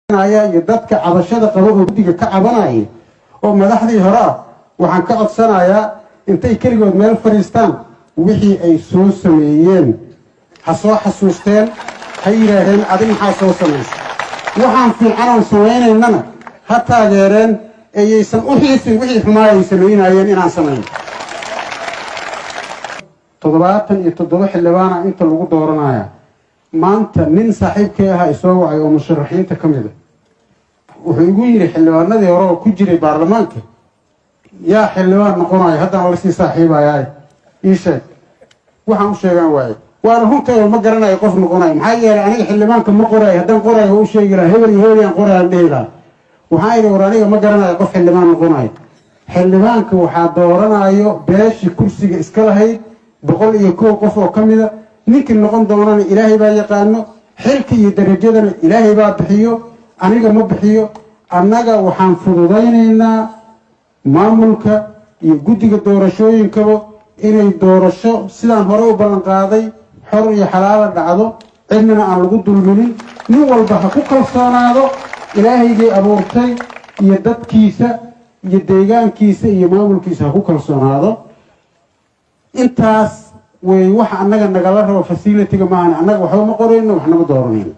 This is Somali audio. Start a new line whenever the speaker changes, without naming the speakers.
dadka cabashada qabo oo guddiga ka cabanaya oo madaxdii hore waxaan ka codsanayaa intay kaligood meel fariistaan wixii ay soo sameeyeen ha soo xasuusteen ha yiraahdeen adin maxaa soo sameysay waxaan fiican oo sameeynayna ha taageereen ayaysan u xiisin wixii xumaa ay sameynayeen inaan sameeyo 77 xildhibaana inta lagu dooranaya maanta nin saaxiibkay ah isoo wacay oo musharaxiinta kamid ah wuxuu igu yiri xildhibaanadii hore oo ku jiray baarlamaanka yaa xildhibaan noqonay haddana la sii saaxiibayaa ii sheeg waxaan u sheegan waayay waana runtii ma garanayo qof noqonay maxay yeelay aniga xildhibaanka ma qoray haddaan qoray oo u sheegi lahaa hebel iyo hebel aan qoray dheela waxaan iri war aniga ma garanayo qof xildhibaan noqonay xildhibaanka waxaa dooranayo beeshi kursiga iska lahayd 101 qof oo kamid ah ninkii noqon doonana ilaahay baa yaqaano xilka iyo darajadana ilaahay baa bixiyo aniga ma bixiyo annaga waxaan fududaynaynaa maamulka iyo guddiga doorashooyinkaba inay doorasho sidaan hore u ballan qaaday xor iyo xalaal dhacdo cidna aan lagu dulminin nin walba ha ku kalsoonaado ilaahaygii abuurtay iyo dadkiisa iyo deegaankiisa iyo maamulkiisa ha ku kalsoonaado intaas way wax annaga nagala rabo facility-ga maahan annaga waxba ma qorayno waxna ma dooranayno